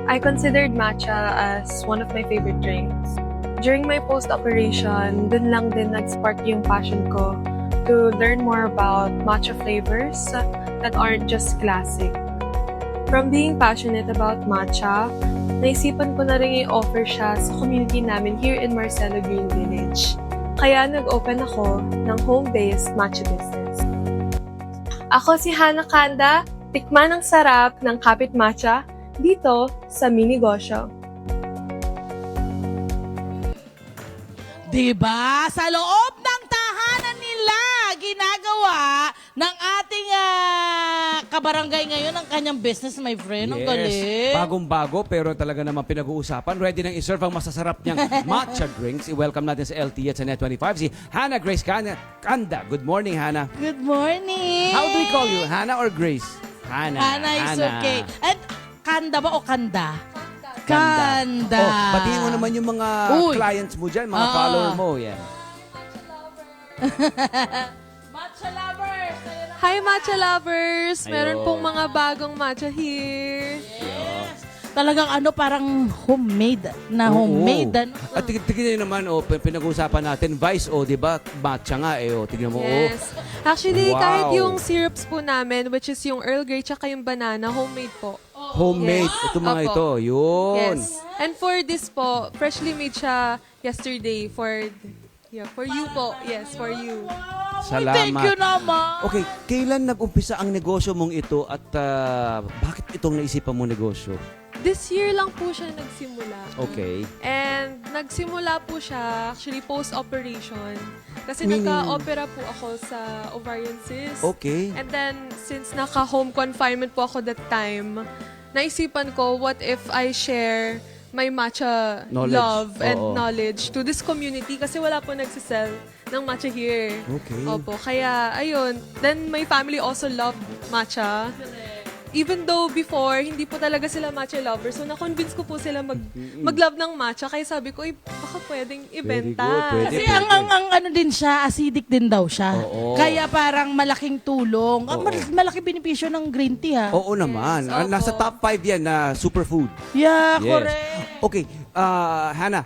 I considered matcha as one of my favorite drinks. During my post-operation, dun lang din nag-spark yung passion ko to learn more about matcha flavors that aren't just classic. From being passionate about matcha, naisipan ko na rin i-offer siya sa community namin here in Marcelo Green Village. Kaya nag-open ako ng home-based matcha business. Ako si Hana Kanda, tikman ang sarap ng kapit matcha dito sa Minigosyo. Diba? Sa loob ng tahanan nila, ginagawa ng ating kabarangay ngayon ang kanyang business, my friend. Ang galing. Bagong-bago pero talaga naman pinag-uusapan. Ready nang iserve ang masasarap niyang matcha drinks. I-welcome natin sa LT at sa Net25 si Hana Grace Kanda. Good morning, Hana. Good morning. How do we call you? Hana or Grace? Hana. Hana is okay. And Kanda ba o Kanda? Kanda. Kanda. Oh, batiin mo naman yung mga clients mo dyan, mga follower mo. Yan. Matcha lovers. Hi Matcha Lovers! Meron Ayun. pong mga bagong matcha here. Yes. Talagang parang homemade na Oo. homemade. At tignan nyo naman, pinag-uusapan natin, Vice, di ba? Matcha nga, tignan mo, Yes. Actually, Wow. kahit yung syrups po namin, which is yung Earl Grey tsaka yung banana, homemade po. homemade. Yes. Ito mga Opo. ito, yun. Yes. And for this po, freshly made siya yesterday for you po. Yes, for you. Salamat. Thank you naman. Okay, kailan nag-umpisa ang negosyo mong ito at bakit itong naisipan mong negosyo? This year lang po siya nagsimula. Okay. And nagsimula po siya actually post-operation. Kasi Meaning? nagka-opera po ako sa ovarian cyst. Okay. And then, since naka-home confinement po ako that time, naisipan ko, what if I share my matcha Knowledge. love and Oo. knowledge to this community kasi wala po nagsisell ng matcha here. Okay. Opo, kaya ayun. Then my family also loved matcha. Even though before, hindi po talaga sila matcha lovers. So, na-convince ko po sila mag-love ng matcha. Kaya sabi ko, baka pwedeng ibenta. good. Pwede. Kasi ang din siya, acidic din daw siya. Oo. Kaya parang malaking tulong. Malaki benepisyo ng green tea, ha? Oo naman. Yes, opo. Nasa top 5 yan na superfood. Yeah, Yes. correct. Okay, Hana,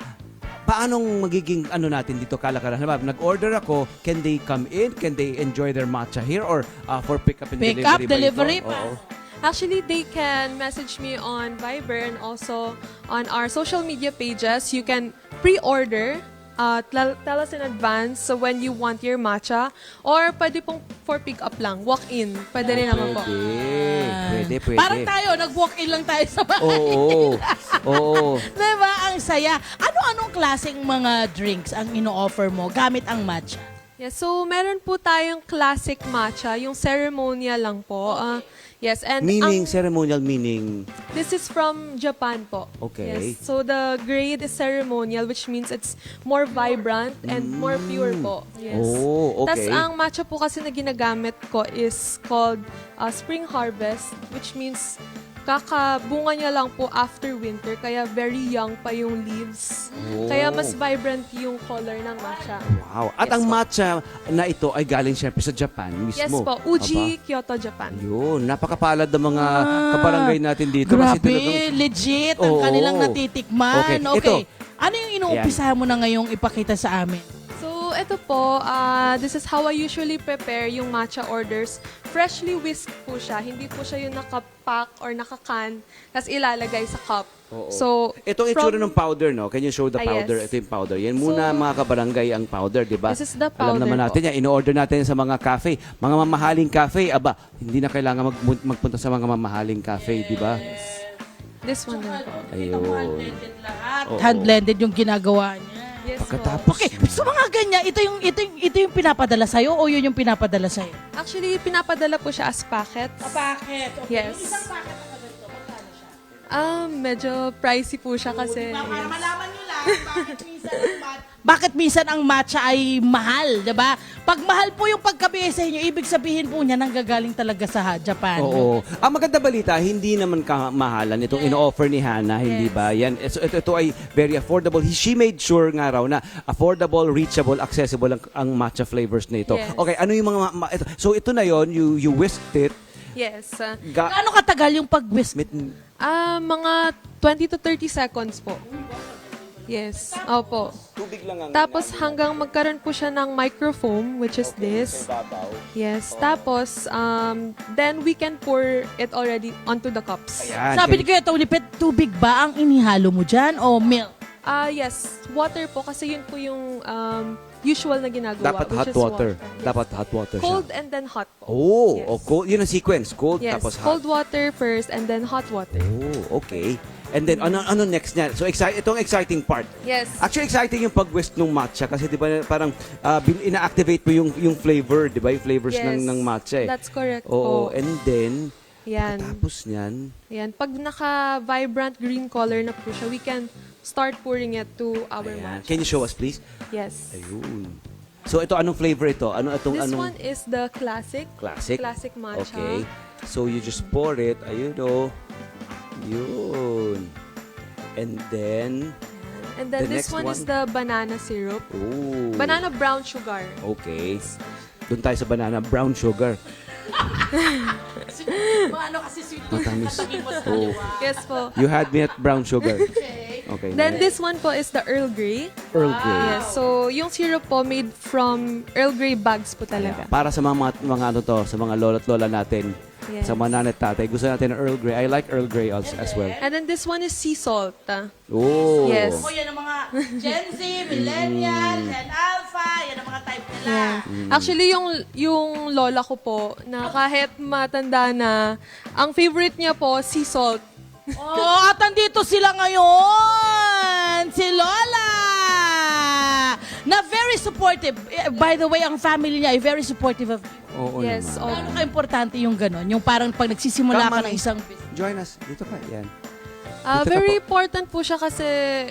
paanong magiging natin dito kalakaran? Nag-order ako, can they come in? Can they enjoy their matcha here? Or for pick up and Pick delivery? up, ba delivery ito? pa. Oo. Actually, they can message me on Viber and also on our social media pages. You can pre-order. Tell us in advance so when you want your matcha. Or pwede pong for pick-up lang. Walk-in. Pwede rin naman po. Pwede. Parang tayo, nag-walk-in lang tayo sa bahay. Oo. Oo. Diba? Ang saya. Ano-anong klaseng mga drinks ang ino-offer mo gamit ang matcha? Yeah, so meron po tayong classic matcha, yung ceremonial lang po. Yes, and Meaning, ceremonial meaning. this is from Japan po. Okay. Yes, so the grade is ceremonial, which means it's more vibrant and more pure po. Yes. Oh, Tas okay. ang matcha po kasi na ginagamit ko is called Spring Harvest, which means kakabunga niya lang po after winter, kaya very young pa yung leaves. Oh. Kaya mas vibrant yung color ng matcha. Wow. At Yes ang po. matcha na ito ay galing syempre sa Japan mismo. Yes po, Uji, Kyoto, Japan. Yun, napakapalad ng mga kabarangay natin dito. Kasi Grabe, talagang, legit ang Oo. kanilang natitikman. Okay, Okay. ito. Ano yung inuumpisahan mo na ngayong ipakita sa amin? So, ito po, this is how I usually prepare yung matcha orders. Freshly whisked po siya. Hindi po siya yung nakapack or nakakan, tapos ilalagay sa cup. Oo. So, itong itsura ng powder, no? Can you show the Ah, powder? yes. Ito yung powder. Yan muna mga kabarangay ang powder, di ba? This is the Alam powder naman po. natin yan. In-order natin sa mga cafe. Mga mamahaling cafe, aba, hindi na kailangan magpunta sa mga mamahaling cafe, di ba? This one na po. Ayun. Hand-blended lahat. Oo. Hand-blended yung ginagawa niya. Yes Pagkatapos, Okay, sa mga ganyan, ito yung pinapadala sa'yo o yun yung pinapadala sa'yo? po. Actually, pinapadala po siya as packets. Packet. Yes. Yung isang packet na ganito, magkano siya? Medyo pricey po siya kasi. Para yes. malaman nyo lang bakit minsan ang matcha ay mahal, 'di ba? Pag mahal po yung pagkabihin sa inyo, ibig sabihin po niya nanggagaling talaga sa Japan. oo. Ang maganda balita, hindi naman kamahalan itong in-offer ni Hana, hindi Yes. ba? Yan, ito ay very affordable. She made sure nga raw na affordable, reachable, accessible ang matcha flavors na ito. Yes. Okay, ano yung mga ito? So ito na yon, you whisked it. Yes. Gaano katagal yung pag-whisk? Mga 20 to 30 seconds po. Yes. Opo. Tubig lang ang Tapos hanggang magkaroon po siya ng microfoam, which is this. Yes. Tapos, then we can pour it already onto the cups. Ayan. Sabi ni Kuya Tony Pet, tubig ba ang inihalo mo dyan o milk? Yes. Water po kasi yun po yung usual na ginagawa. Dapat which hot is water. Yes. Dapat hot water siya. Cold and then hot po. Oh, Yes. cold. Yun ang sequence. Cold, Yes. tapos hot. Cold water first and then hot water. Oh, okay. And then, ano next niya? So, itong exciting part. Yes. Actually, exciting yung pag-whisk ng matcha kasi di ba parang ina-activate mo yung flavor, di ba? Yung flavors Yes. ng matcha eh. That's correct Oo, po. and then, Yan. tapos niyan, Yan. Pag naka-vibrant green color na po siya, we can start pouring it to our ayan. matcha. Can you show us, please? Yes. Ayun. So, ito, anong flavor ito? This Anong one is the classic. classic? Classic matcha. Okay. So, you just pour it. Ayun, oh. Yun. And then, And then The this next one is one? the banana syrup. oh. Banana brown sugar. Okay. Doon tayo sa banana, brown sugar. Ano kasi sweet Matamis. mo sa Oh. Yes po. You had me at brown sugar. Okay. Then this one po is the Earl Grey. Earl Grey. Yes. So yung syrup po made from Earl Grey bags po talaga. Para sa mga ano to, sa mga lolo't lola natin, Yes. sa mga nanay at tatay, gusto natin ng Earl Grey. I like Earl Grey as well. And then this one is sea salt. Oh. Yes. O yan ang mga Gen Z, Millennial, Gen Alpha, yan ang mga type nila. Yeah. Actually, yung lola ko po, na kahit matanda na, ang favorite niya po, sea salt. Oh, at nandito sila ngayon! Si Lola! Na very supportive. By the way, ang family niya ay very supportive of... Oo Yes. naman. Ano ka-importante yung gano'n? Yung parang pag nagsisimula Come ka on. ng isang business. Join us. Dito ka. Yan. Dito ka Very po. important po siya kasi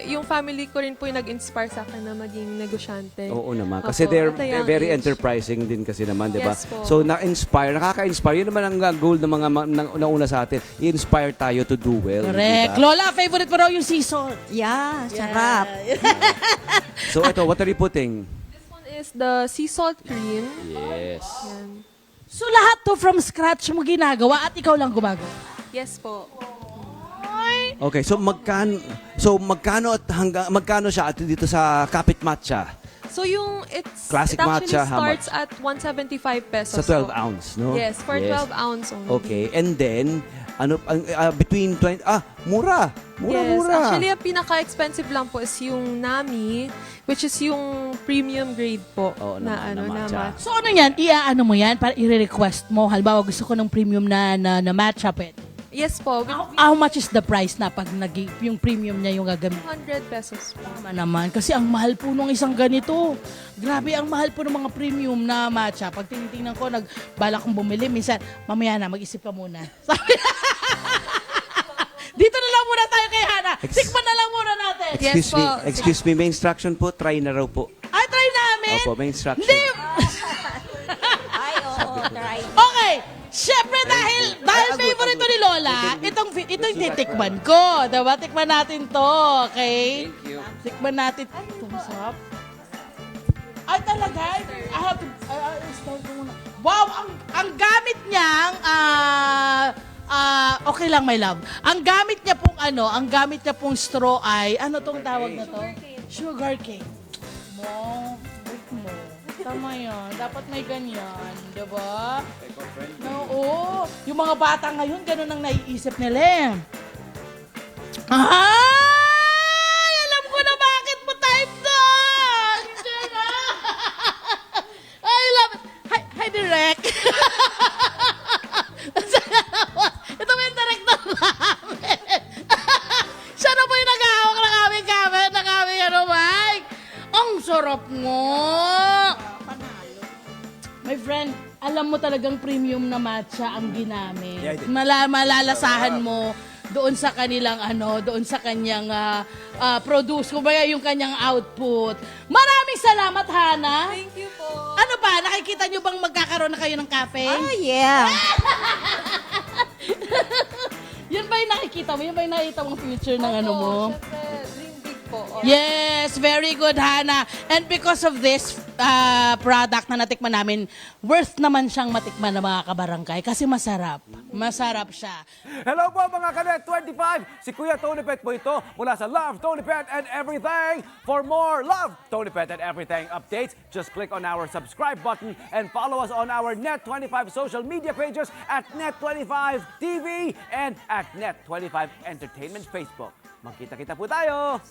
yung family ko rin po yung nag-inspire sa akin na maging negosyante. Oo naman. Kasi Opo, they're at a young very age. enterprising din kasi naman, di ba? Yes po. So, nakaka-inspire. Yun naman ang goal ng mga nauna sa atin. I-inspire tayo to do well. Correct. di ba? Lola, favorite mo raw yung sea salt. Yeah, sarap. So, ito, what are you putting? This one is the sea salt cream. Yes. Yan. So lahat to from scratch mo ginagawa at ikaw lang gumagawa. Yes po. Okay, so magkano siya at dito sa Kapit Matcha? So yung Classic it actually matcha, how starts at 175 pesos Sa 12 po. ounce, no? Yes, for 12 ounce only. Okay, and then between 20 mura. Yes, Mura. actually ang pinaka-expensive lang po is yung Nami, which is yung premium grade po Oo, na na matcha. So ano yan? Iaano mo yan para i-request mo? Halimbawa gusto ko ng premium na matcha pet. Yes po, with How much is the price na pag yung premium niya yung gagamit? 100 pesos po. Tama naman. Kasi ang mahal po nung isang ganito. Grabe, ang mahal po ng mga premium na matcha. Pag tinitingnan ko, nagbala kong bumili. Minsan, mamaya na, mag-isip ka muna. Sabi dito na lang muna tayo kay Hana. Tikman na lang muna natin. Yes po. Excuse me, may instruction po, try na raw po. Ay, try namin. Opo, may instruction. Hindi. Ay, oo, try. Okay. Siyempre, dahil favorite to ni Lola, itong titikman ko. Diba? Tikman natin to. Okay? Thank you. Tikman natin. Thumbs up. Ay, talaga? I have to... start ko muna. Wow! Ang gamit niyang... okay lang, my love. Ang gamit niya pong straw ay... Ano tong tawag na to? Sugar cane. Wait mo. Tama yan. Dapat may ganyan. Diba? Oo. Yung mga bata ngayon, ganun ang naiisip nila eh. Ay! Alam ko na bakit mo type to! I love it. Hi, Direk. Ito ba yung director namin? Siya na po yung nag-ahawak ng aming camera, ng aming mic. Ang sarap mo! My friend, alam mo talagang premium na matcha ang ginamit. Yeah, I did. Malalasahan mo doon sa kanilang doon sa kanyang produce, kumbaga yung kanyang output. Maraming salamat, Hana. Thank you po. Ano ba, nakikita nyo bang magkakaroon na kayo ng cafe? Oh, yeah. Yan ba yung nakikita mo? Yan ba yung nakikita mong future ng ano mo? Siyempre, dream big po. Yes, very good, Hana. And because of this, product na natikman namin, worth naman siyang matikman ng mga kabarangay kasi masarap. Masarap siya. Hello po mga Kanet 25! Si Kuya Tony Pet po ito mula sa Love, Tony Pet and Everything. For more Love, Tony Pet and Everything updates, just click on our subscribe button and follow us on our Net25 social media pages at Net25 TV and at Net25 Entertainment Facebook. Magkita-kita po tayo!